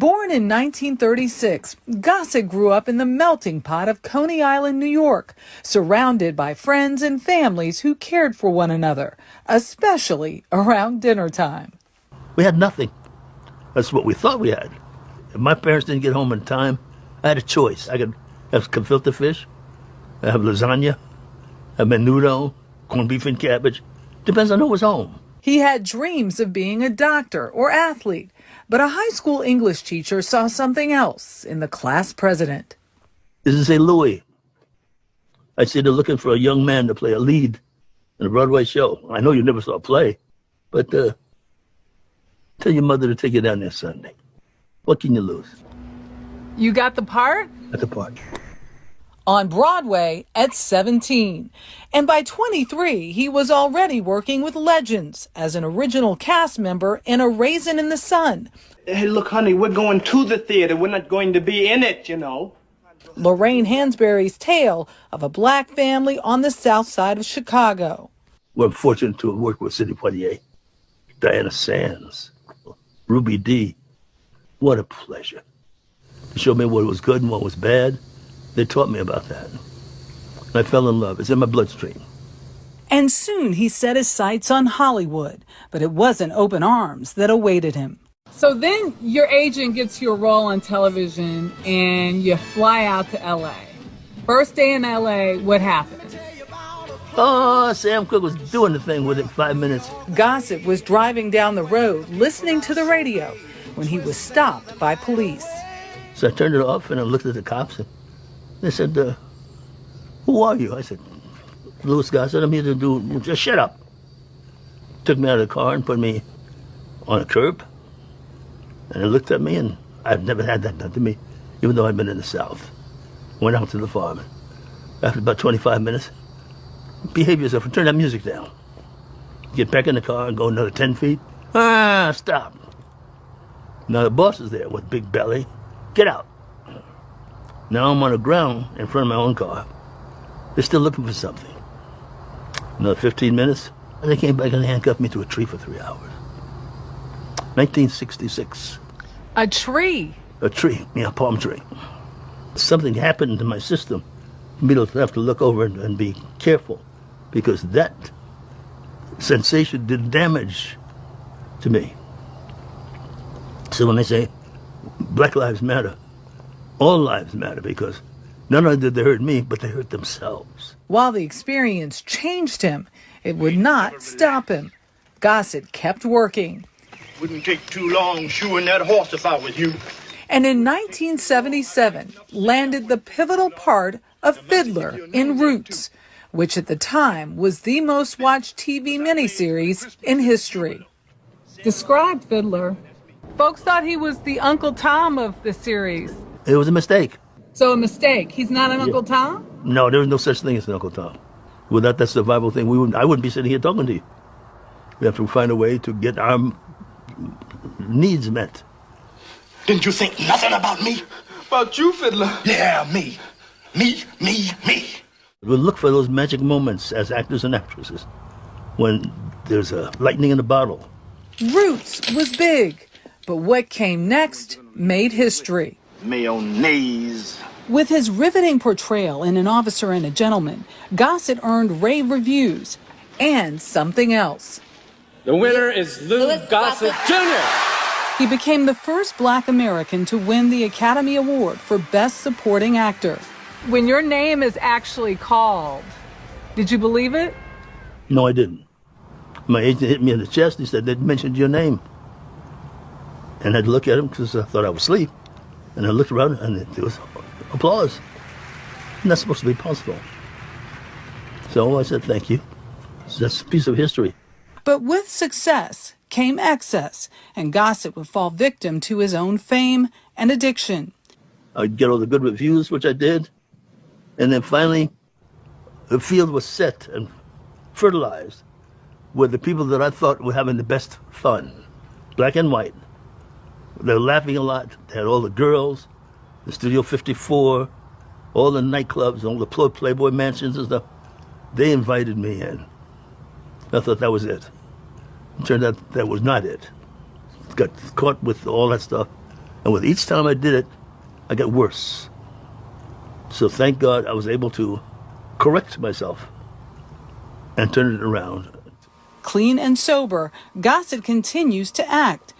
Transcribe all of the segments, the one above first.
Born in 1936, Gossett grew up in the melting pot of Coney Island, New York, surrounded by friends and families who cared for one another, especially around dinner time. We had nothing. That's what we thought we had. If my parents didn't get home in time, I had a choice. I could have gefilte fish, I have lasagna, have menudo, corned beef and cabbage. Depends on who was home. He had dreams of being a doctor or athlete, but a high school English teacher saw something else in the class president. This is a Louis. I see they're looking for a young man to play a lead in a Broadway show. I know you never saw a play, but tell your mother to take you down there Sunday. What can you lose? You got the part? Got the part. On Broadway at 17. And by 23, he was already working with legends as an original cast member in A Raisin in the Sun. Hey, look, honey, we're going to the theater. We're not going to be in it, you know. Lorraine Hansberry's tale of a black family on the south side of Chicago. We're fortunate to have worked with Sidney Poitier, Diana Sands, Ruby Dee. What a pleasure. They showed me what was good and what was bad. They taught me about that. And I fell in love. It's in my bloodstream. And soon he set his sights on Hollywood, but it wasn't open arms that awaited him. So then your agent gets you a role on television and you fly out to L.A. First day in L.A., what happened? Oh, Sam Cooke was doing the thing within 5 minutes. Gossett was driving down the road, listening to the radio, when he was stopped by police. So I turned it off and I looked at the cops and they said, who are you? I said, Lou Gossett, I'm here to do, just shut up. Took me out of the car and put me on a curb. And they looked at me, and I've never had that done to me, even though I'd been in the South. Went out to the farm. After about 25 minutes, behave yourself and turn that music down. Get back in the car and go another 10 feet. Stop. Now the boss is there with big belly. Get out. Now I'm on the ground in front of my own car. They're still looking for something. Another 15 minutes, and they came back and handcuffed me to a tree for 3 hours. 1966. A tree? A tree, yeah, a palm tree. Something happened to my system for me to have to look over and be careful, because that sensation did damage to me. So when they say Black Lives Matter, all lives matter, because not only did they hurt me, but they hurt themselves. While the experience changed him, it would not stop him. Gossett kept working. Wouldn't take too long shoeing that horse if I was you. And in 1977, landed the pivotal part of Fiddler in Roots, which at the time was the most watched TV miniseries in history. Describe Fiddler. Folks thought he was the Uncle Tom of the series. It was a mistake. So a mistake. He's not an Uncle Tom? No, there is no such thing as an Uncle Tom. Without that survival thing, I wouldn't be sitting here talking to you. We have to find a way to get our needs met. Didn't you think nothing about me? About you, Fiddler? Yeah, me. Me. We look for those magic moments as actors and actresses when there's a lightning in a bottle. Roots was big, but what came next made history. Mayonnaise. With his riveting portrayal in An Officer and a Gentleman, Gossett earned rave reviews and something else. The winner is Lou Gossett Jr. He became the first Black American to win the Academy Award for Best Supporting Actor. When your name is actually called, did you believe it? No, I didn't. My agent hit me in the chest. He said, they mentioned your name. And I had to look at him because I thought I was asleep. And I looked around and there was applause. And that's supposed to be possible. So I said, thank you. That's a piece of history. But with success came excess, and Gossett would fall victim to his own fame and addiction. I'd get all the good reviews, which I did. And then finally, the field was set and fertilized with the people that I thought were having the best fun, black and white. They were laughing a lot. They had all the girls, the Studio 54, all the nightclubs, all the Playboy mansions and stuff. They invited me in. I thought that was it. It turned out that was not it. Got caught with all that stuff And with each time I did it, I got worse. So thank God I was able to correct myself and turn it around. Clean and sober, Gossett continues to act.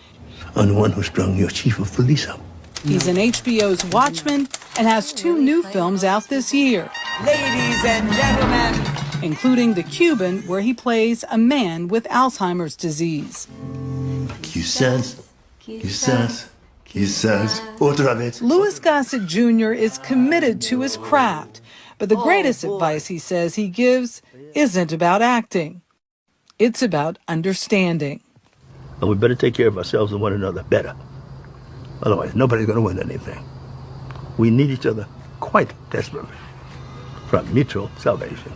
I'm the one who strung your chief of police up. He's in HBO's Watchmen and has 2 new films out this year. Ladies and gentlemen, including The Cuban, where he plays a man with Alzheimer's disease. Quizás, otra vez. Louis Gossett Jr. is committed to his craft, but the greatest advice he says he gives isn't about acting. It's about understanding. And we better take care of ourselves and one another better. Otherwise, nobody's going to win anything. We need each other quite desperately for mutual salvation.